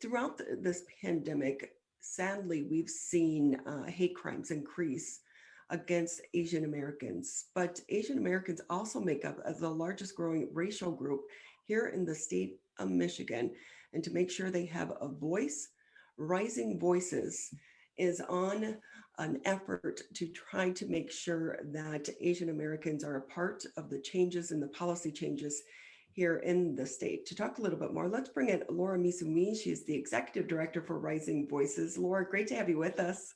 Throughout this pandemic, sadly, we've seen hate crimes increase against Asian Americans, but Asian Americans also make up the largest growing racial group here in the state of Michigan. And to make sure they have a voice, Rising Voices is on an effort to try to make sure that Asian Americans are a part of the changes and the policy changes here in the state. To talk a little bit more, let's bring in Laura Misumi. She's the executive director for Rising Voices. Laura, great to have you with us.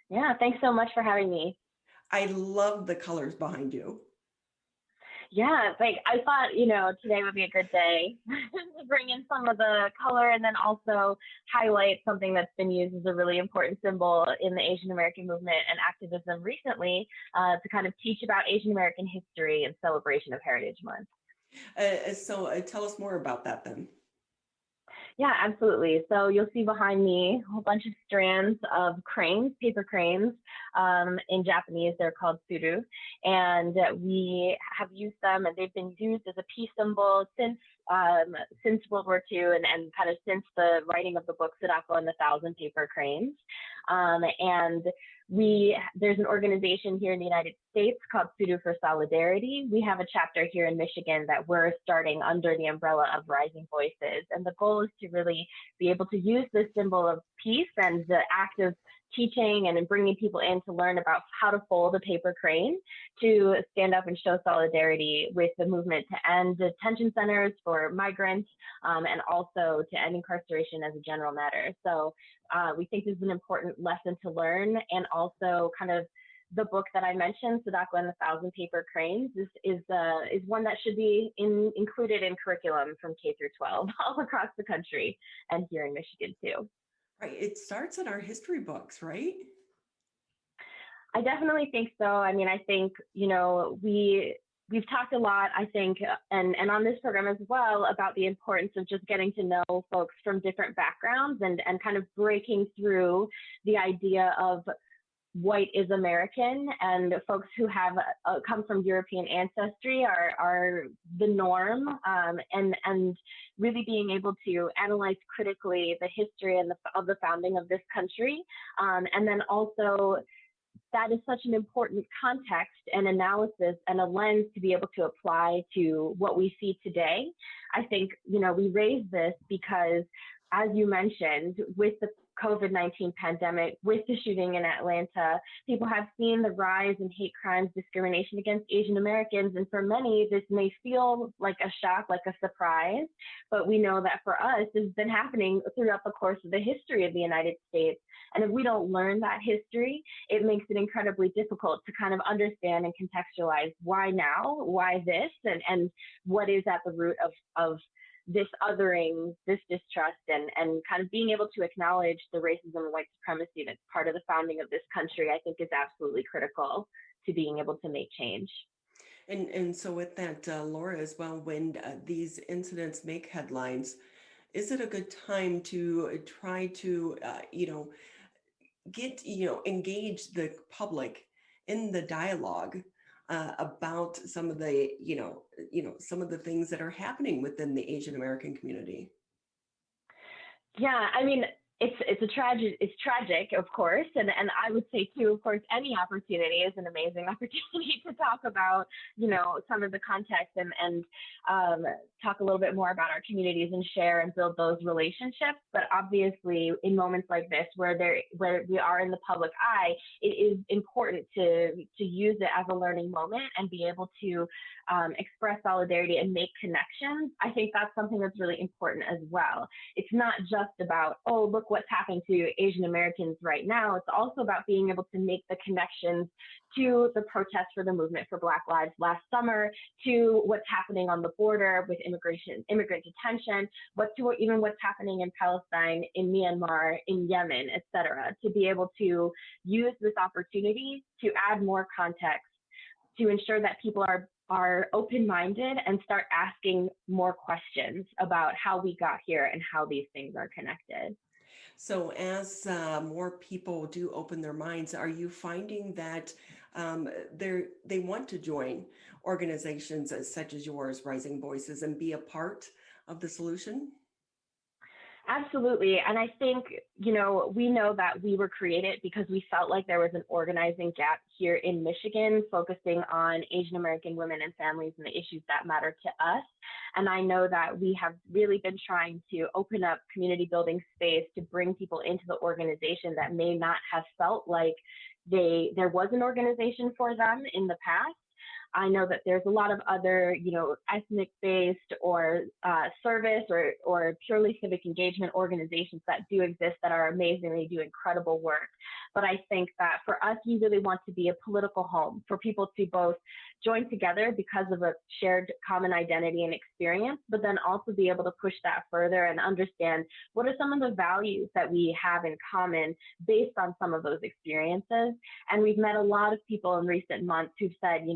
Yeah, thanks so much for having me. I love the colors behind you. Yeah, like I thought, today would be a good day to bring in some of the color and then also highlight something that's been used as a really important symbol in the Asian American movement and activism recently to kind of teach about Asian American history and celebration of Heritage Month. So tell us more about that then. Yeah, absolutely. So you'll see behind me a whole bunch of strands of cranes, paper cranes. In Japanese, they're called suru. And we have used them, and they've been used as a peace symbol since World War II and kind of since the writing of the book Sadako and the Thousand Paper Cranes. And there's an organization here in the United States called Suru for Solidarity. We have a chapter here in Michigan that we're starting under the umbrella of Rising Voices. And the goal is to really be able to use this symbol of peace and the act of teaching and bringing people in to learn about how to fold a paper crane to stand up and show solidarity with the movement to end detention centers for migrants and also to end incarceration as a general matter. So we think this is an important lesson to learn, and also kind of the book that I mentioned, Sadako and the Thousand Paper Cranes, is one that should be included in curriculum from K through 12 all across the country and here in Michigan too. Right, it starts in our history books, right? I definitely think so. I mean, I think, we've talked a lot, I think, and on this program as well, about the importance of just getting to know folks from different backgrounds and kind of breaking through the idea of white is American, and folks who have come from European ancestry are the norm, and really being able to analyze critically the history of the founding of this country, and then also that is such an important context and analysis and a lens to be able to apply to what we see today. I think, we raise this because, as you mentioned, with the COVID-19 pandemic, with the shooting in Atlanta, people have seen the rise in hate crimes, discrimination against Asian Americans. And for many, this may feel like a shock, like a surprise. But we know that for us, this has been happening throughout the course of the history of the United States. And if we don't learn that history, it makes it incredibly difficult to kind of understand and contextualize why now, why this, and what is at the root of this othering, this distrust, and kind of being able to acknowledge the racism and white supremacy that's part of the founding of this country, I think is absolutely critical to being able to make change. And so with that, Laura, as well, when these incidents make headlines, is it a good time to try to, engage the public in the dialogue about some of the, some of the things that are happening within the Asian American community? Yeah, I mean, it's tragic, of course, and I would say too, of course, any opportunity is an amazing opportunity to talk about, some of the context and talk a little bit more about our communities and share and build those relationships. But obviously, in moments like this, where we are in the public eye, it is important to use it as a learning moment and be able to express solidarity and make connections. I think that's something that's really important as well. It's not just about, oh, look what's happening to Asian Americans right now. It's also about being able to make the connections to the protest for the movement for Black Lives last summer, to what's happening on the border with immigrant detention, even what's happening in Palestine, in Myanmar, in Yemen, et cetera, to be able to use this opportunity to add more context, to ensure that people are open-minded and start asking more questions about how we got here and how these things are connected. So as more people do open their minds, are you finding that they want to join organizations such as yours, Rising Voices, and be a part of the solution? Absolutely. And I think, we know that we were created because we felt like there was an organizing gap here in Michigan, focusing on Asian American women and families and the issues that matter to us. And I know that we have really been trying to open up community building space to bring people into the organization that may not have felt like there was an organization for them in the past. I know that there's a lot of other, ethnic-based or service or purely civic engagement organizations that do exist that are amazing. They do incredible work. But I think that for us, we really want to be a political home for people to both join together because of a shared common identity and experience, but then also be able to push that further and understand what are some of the values that we have in common based on some of those experiences. And we've met a lot of people in recent months who've said,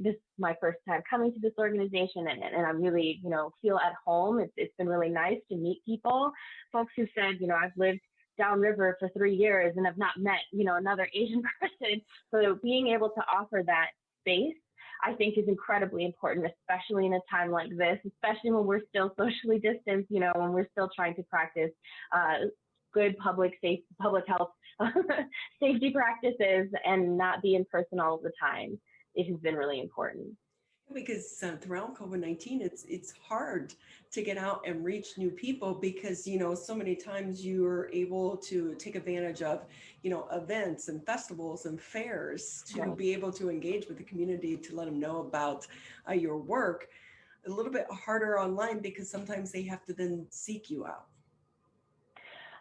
this is my first time coming to this organization and I'm really, feel at home. It's been really nice to meet people. Folks who said, I've lived downriver for 3 years and have not met, another Asian person. So being able to offer that space, I think, is incredibly important, especially in a time like this, especially when we're still socially distanced, when we're still trying to practice good public health safety practices and not be in person all the time. It has been really important. Because throughout COVID-19, it's hard to get out and reach new people because, so many times you're able to take advantage of, events and festivals and fairs to Right. be able to engage with the community, to let them know about your work. A little bit harder online because sometimes they have to then seek you out.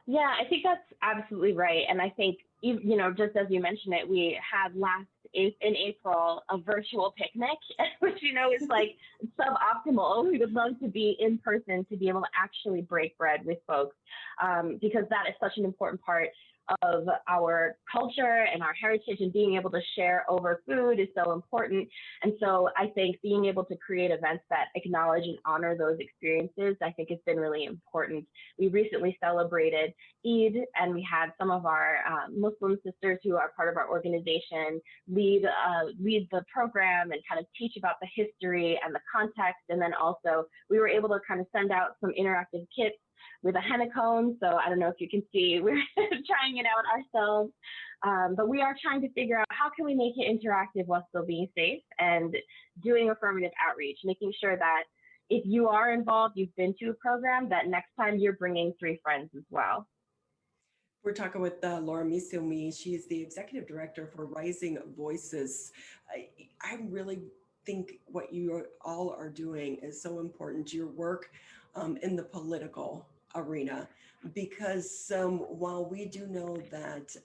Yeah, I think that's absolutely right. And I think, just as you mentioned it, we had in April a virtual picnic, which, is like suboptimal. We would love to be in person to be able to actually break bread with folks because that is such an important part of our culture and our heritage, and being able to share over food is so important. And so I think being able to create events that acknowledge and honor those experiences, I think, has been really important. We recently celebrated Eid, and we had some of our Muslim sisters who are part of our organization lead the program and kind of teach about the history and the context. And then also we were able to kind of send out some interactive kits with a henna cone. So I don't know if you can see, we're trying it out ourselves. But we are trying to figure out how can we make it interactive while still being safe, and doing affirmative outreach, making sure that if you are involved, you've been to a program, that next time you're bringing 3 friends as well. We're talking with Laura Misumi. She's the executive director for Rising Voices. I really think what you all are doing is so important, your work in the political arena, because while we do know that,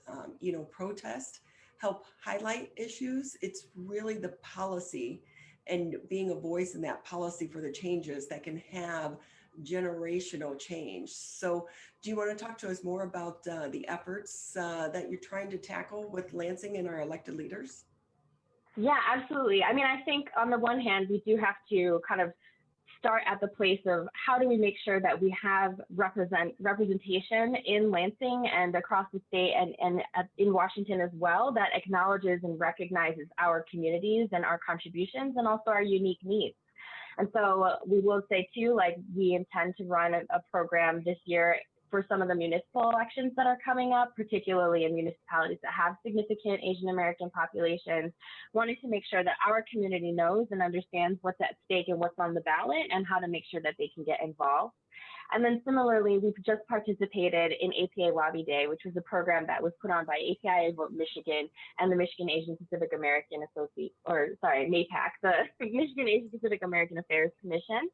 protests help highlight issues, it's really the policy and being a voice in that policy for the changes that can have generational change. So do you want to talk to us more about the efforts that you're trying to tackle with Lansing and our elected leaders? Yeah, absolutely. I mean, I think on the one hand, we do have to kind of start at the place of how do we make sure that we have representation in Lansing and across the state and in Washington as well, that acknowledges and recognizes our communities and our contributions and also our unique needs. And so we will say too, like, we intend to run a program this year for some of the municipal elections that are coming up, particularly in municipalities that have significant Asian American populations, wanting to make sure that our community knows and understands what's at stake and what's on the ballot and how to make sure that they can get involved. And then similarly, we've just participated in APA Lobby Day, which was a program that was put on by API Vote Michigan and the Michigan Asian Pacific American MAPAC, the Michigan Asian Pacific American Affairs Commission.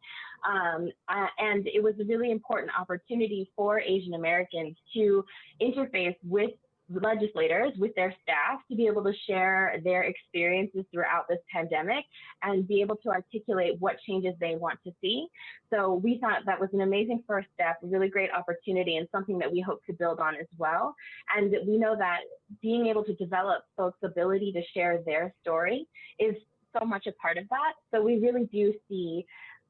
And it was a really important opportunity for Asian Americans to interface with legislators, with their staff, to be able to share their experiences throughout this pandemic and be able to articulate what changes they want to see. So we thought that was an amazing first step, a really great opportunity, and something that we hope to build on as well. And we know that being able to develop folks' ability to share their story is so much a part of that. So we really do see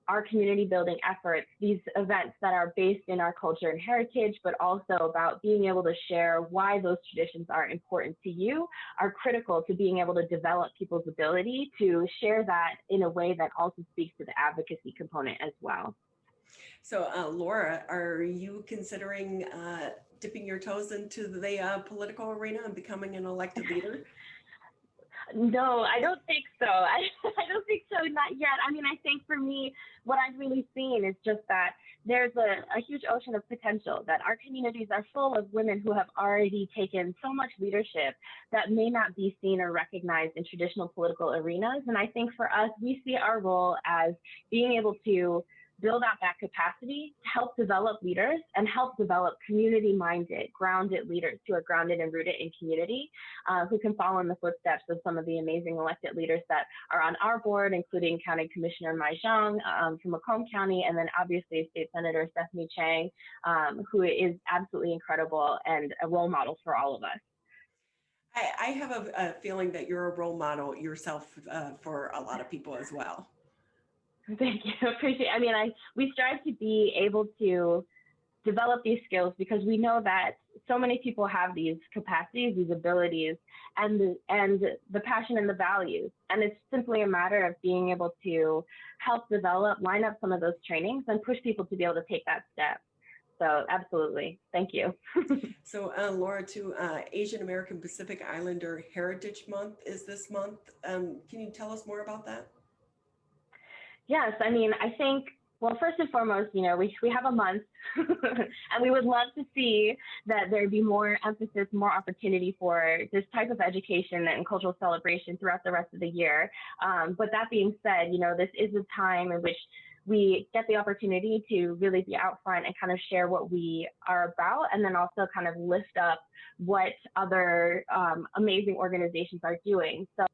our community building efforts, these events that are based in our culture and heritage, but also about being able to share why those traditions are important to you, are critical to being able to develop people's ability to share that in a way that also speaks to the advocacy component as well. So, Laura, are you considering dipping your toes into the political arena and becoming an elected leader? No, I don't think so. I don't think so, not yet. I mean, I think for me, what I've really seen is just that there's a huge ocean of potential, that our communities are full of women who have already taken so much leadership that may not be seen or recognized in traditional political arenas. And I think for us, we see our role as being able to build out that capacity to help develop leaders and help develop community minded, grounded leaders who are grounded and rooted in community, who can follow in the footsteps of some of the amazing elected leaders that are on our board, including County Commissioner Mai Zhang from Macomb County, and then obviously State Senator Stephanie Chang, who is absolutely incredible and a role model for all of us. I have a feeling that you're a role model yourself for a lot of people as well. Thank you. Appreciate it. I mean, we strive to be able to develop these skills because we know that so many people have these capacities, these abilities, and the passion and the values. And it's simply a matter of being able to help develop, line up some of those trainings and push people to be able to take that step. So absolutely. Thank you. So Laura, too, Asian American Pacific Islander Heritage Month is this month. Can you tell us more about that? Yes, I mean, I think, well, first and foremost, you know, we have a month and we would love to see that there'd be more emphasis, more opportunity for this type of education and cultural celebration throughout the rest of the year. But that being said, you know, this is a time in which we get the opportunity to really be out front and kind of share what we are about, and then also kind of lift up what other amazing organizations are doing. So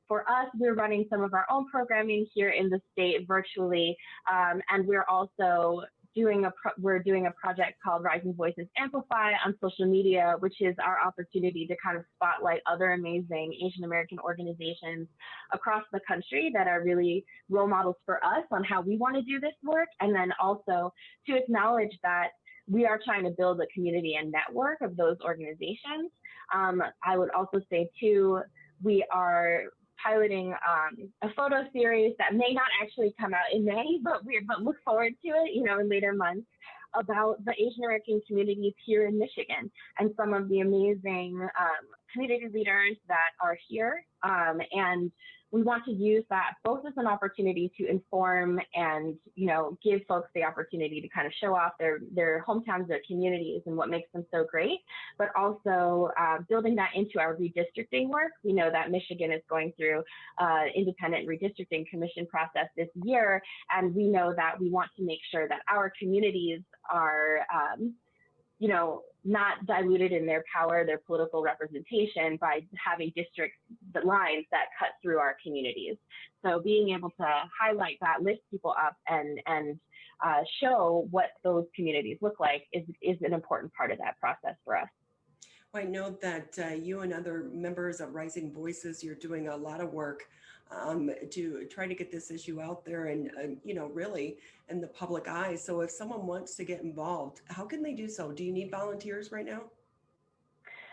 for us, we're running some of our own programming here in the state virtually, and we're also doing a project called Rising Voices Amplify on social media, which is our opportunity to kind of spotlight other amazing Asian American organizations across the country that are really role models for us on how we want to do this work, and then also to acknowledge that we are trying to build a community and network of those organizations. I would also say too, we are piloting a photo series that may not actually come out in May, but look forward to it, you know, in later months, about the Asian American communities here in Michigan and some of the amazing community leaders that are here. And we want to use that both as an opportunity to inform and, you know, give folks the opportunity to kind of show off their hometowns, their communities, and what makes them so great, but also building that into our redistricting work. We know that Michigan is going through independent redistricting commission process this year, and we know that we want to make sure that our communities are, you know, not diluted in their power, their political representation by having district lines that cut through our communities. So being able to highlight that, lift people up, and show what those communities look like is an important part of that process for us. I know that you and other members of Rising Voices, you're doing a lot of work to try to get this issue out there and, you know, really in the public eye. So if someone wants to get involved, how can they do so? Do you need volunteers right now?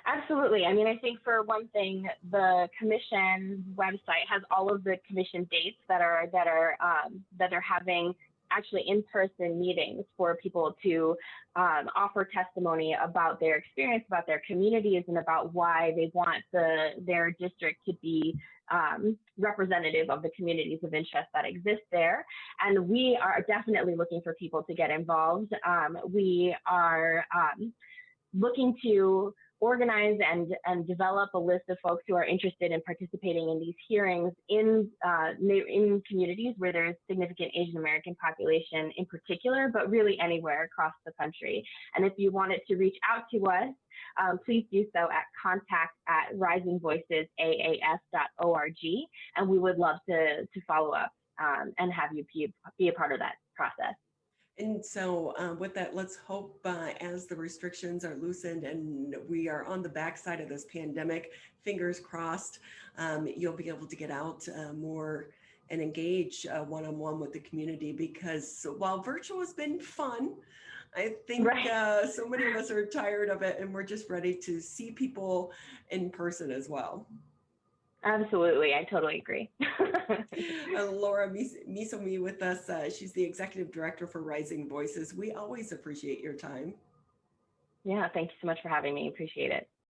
Absolutely. I mean, I think for one thing, the commission website has all of the commission dates that are having actually in-person meetings for people to offer testimony about their experience, about their communities, and about why they want their district to be representative of the communities of interest that exist there. And we are definitely looking for people to get involved. We are looking to organize and develop a list of folks who are interested in participating in these hearings in communities where there is significant Asian American population in particular, but really anywhere across the country. And if you wanted to reach out to us, please do so at contact@risingvoicesaaf.org, and we would love to follow up and have you be a part of that process. And so with that, let's hope as the restrictions are loosened and we are on the backside of this pandemic, fingers crossed, you'll be able to get out more and engage one-on-one with the community, because while virtual has been fun, I think so many of us are tired of it and we're just ready to see people in person as well. Absolutely. I totally agree. Laura Misomi with us. She's the executive director for Rising Voices. We always appreciate your time. Yeah, thank you so much for having me. Appreciate it.